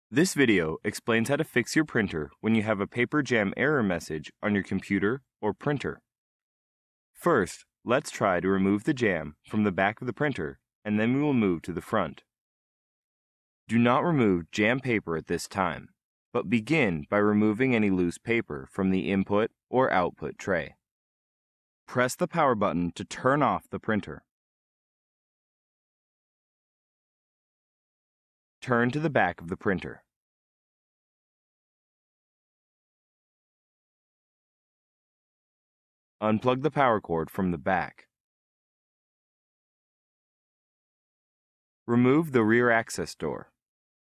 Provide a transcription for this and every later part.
This video explains how to fix your printer when you have a paper jam error message on your computer or printer. First, let's try to remove the jam from the back of the printer, and then we will move to the front. Do not remove jam paper at this time, but begin by removing any loose paper from the input or output tray. Press the power button to turn off the printer. Turn to the back of the printer. Unplug the power cord from the back. Remove the rear access door.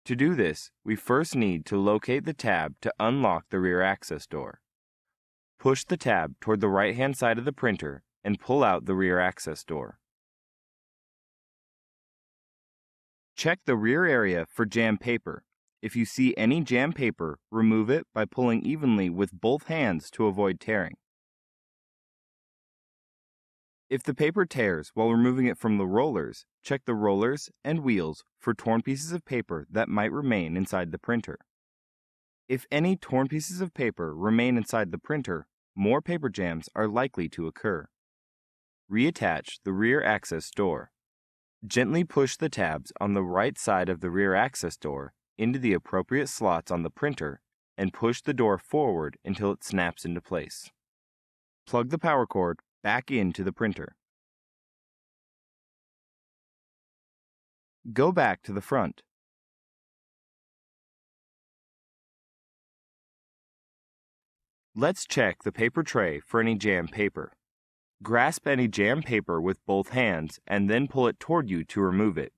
To do this, we first need to locate the tab to unlock the rear access door. Push the tab toward the right-hand side of the printer and pull out the rear access door. Check the rear area for jam paper. If you see any jam paper, remove it by pulling evenly with both hands to avoid tearing. If the paper tears while removing it from the rollers, check the rollers and wheels for torn pieces of paper that might remain inside the printer. If any torn pieces of paper remain inside the printer, more paper jams are likely to occur. Reattach the rear access door. Gently push the tabs on the right side of the rear access door into the appropriate slots on the printer and push the door forward until it snaps into place. Plug the power cord back into the printer. Go back to the front. Let's check the paper tray for any jam paper. Grasp any jam paper with both hands and then pull it toward you to remove it.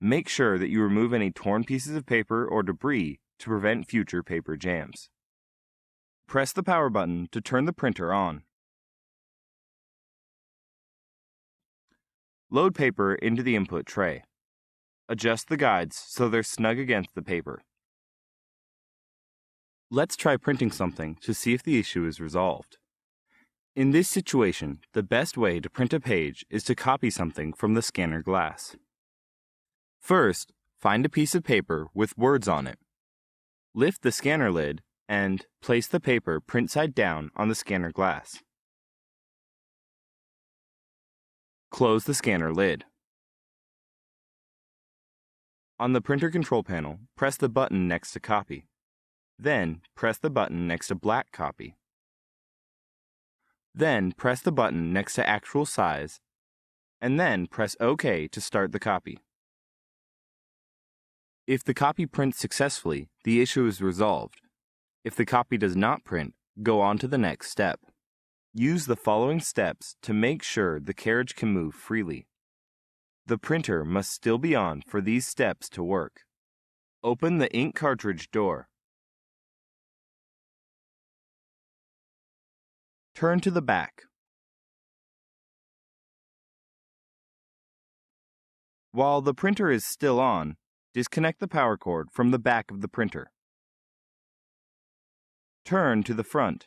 Make sure that you remove any torn pieces of paper or debris to prevent future paper jams. Press the power button to turn the printer on. Load paper into the input tray. Adjust the guides so they're snug against the paper. Let's try printing something to see if the issue is resolved. In this situation, the best way to print a page is to copy something from the scanner glass. First, find a piece of paper with words on it. Lift the scanner lid and place the paper print side down on the scanner glass. Close the scanner lid. On the printer control panel, press the button next to Copy. Then, press the button next to Black Copy. Then, press the button next to Actual Size, and then press OK to start the copy. If the copy prints successfully, the issue is resolved. If the copy does not print, go on to the next step. Use the following steps to make sure the carriage can move freely. The printer must still be on for these steps to work. Open the ink cartridge door. Turn to the back. While the printer is still on, disconnect the power cord from the back of the printer. Turn to the front.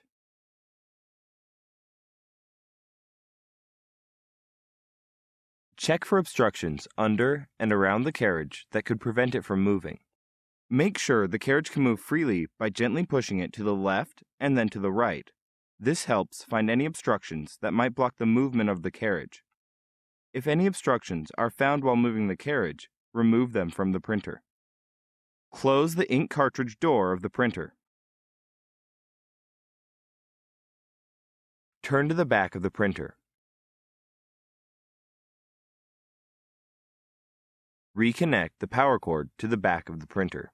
Check for obstructions under and around the carriage that could prevent it from moving. Make sure the carriage can move freely by gently pushing it to the left and then to the right. This helps find any obstructions that might block the movement of the carriage. If any obstructions are found while moving the carriage, remove them from the printer. Close the ink cartridge door of the printer. Turn to the back of the printer. Reconnect the power cord to the back of the printer.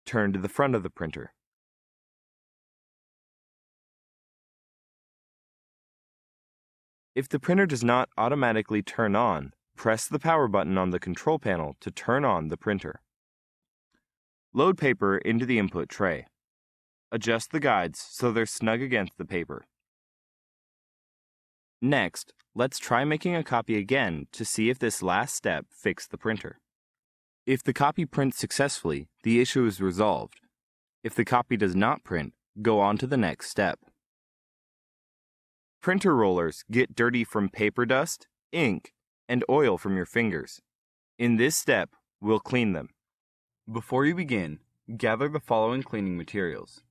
Turn to the front of the printer. If the printer does not automatically turn on, press the power button on the control panel to turn on the printer. Load paper into the input tray. Adjust the guides so they're snug against the paper. Next, let's try making a copy again to see if this last step fixed the printer. If the copy prints successfully, the issue is resolved. If the copy does not print, go on to the next step. Printer rollers get dirty from paper dust, ink, and oil from your fingers. In this step, we'll clean them. Before you begin, gather the following cleaning materials: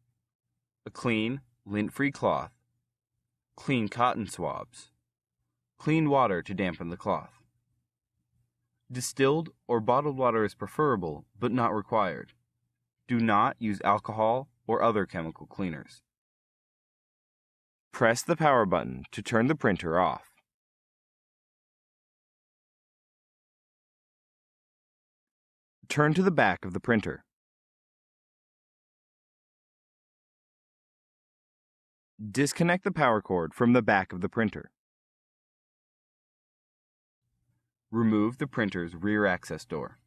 a clean, lint-free cloth, clean cotton swabs, clean water to dampen the cloth. Distilled or bottled water is preferable, but not required. Do not use alcohol or other chemical cleaners. Press the power button to turn the printer off. Turn to the back of the printer. Disconnect the power cord from the back of the printer. Remove the printer's rear access door.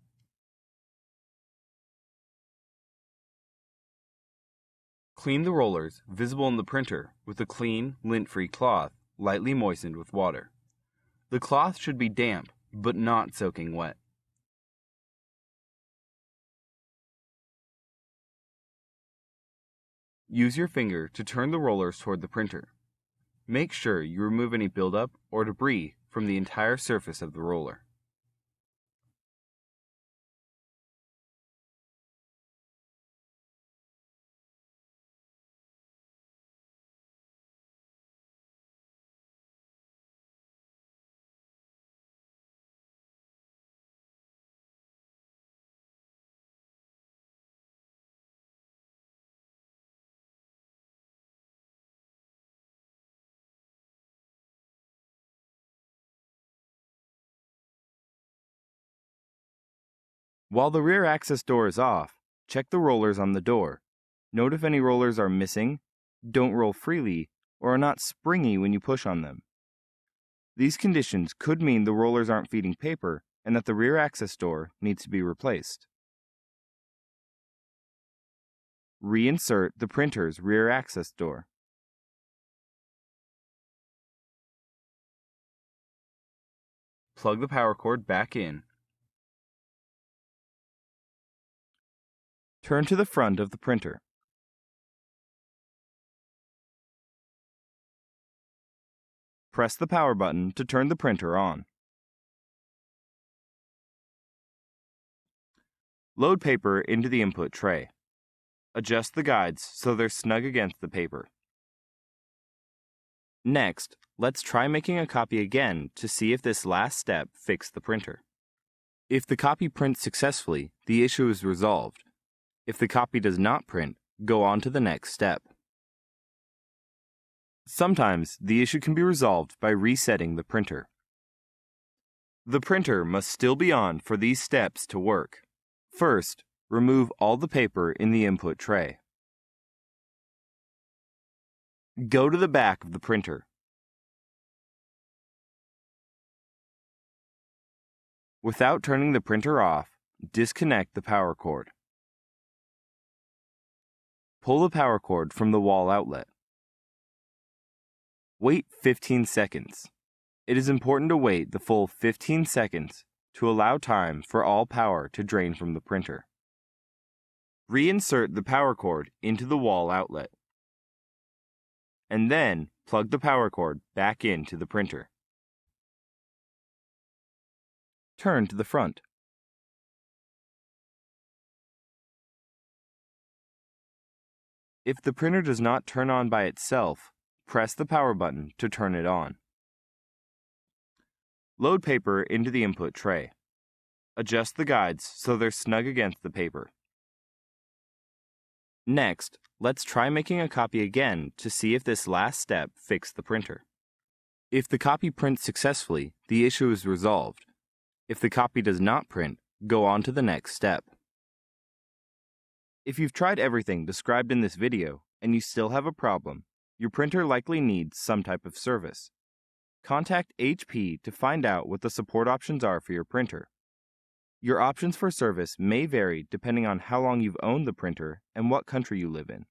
Clean the rollers visible in the printer with a clean, lint-free cloth, lightly moistened with water. The cloth should be damp, but not soaking wet. Use your finger to turn the rollers toward the printer. Make sure you remove any buildup or debris from the entire surface of the roller. While the rear access door is off, check the rollers on the door. Note if any rollers are missing, don't roll freely, or are not springy when you push on them. These conditions could mean the rollers aren't feeding paper and that the rear access door needs to be replaced. Reinsert the printer's rear access door. Plug the power cord back in. Turn to the front of the printer. Press the power button to turn the printer on. Load paper into the input tray. Adjust the guides so they're snug against the paper. Next, let's try making a copy again to see if this last step fixed the printer. If the copy prints successfully, the issue is resolved. If the copy does not print, go on to the next step. Sometimes the issue can be resolved by resetting the printer. The printer must still be on for these steps to work. First, remove all the paper in the input tray. Go to the back of the printer. Without turning the printer off, disconnect the power cord. Pull the power cord from the wall outlet. Wait 15 seconds. It is important to wait the full 15 seconds to allow time for all power to drain from the printer. Reinsert the power cord into the wall outlet. And then plug the power cord back into the printer. Turn to the front. If the printer does not turn on by itself, press the power button to turn it on. Load paper into the input tray. Adjust the guides so they're snug against the paper. Next, let's try making a copy again to see if this last step fixed the printer. If the copy prints successfully, the issue is resolved. If the copy does not print, go on to the next step. If you've tried everything described in this video and you still have a problem, your printer likely needs some type of service. Contact HP to find out what the support options are for your printer. Your options for service may vary depending on how long you've owned the printer and what country you live in.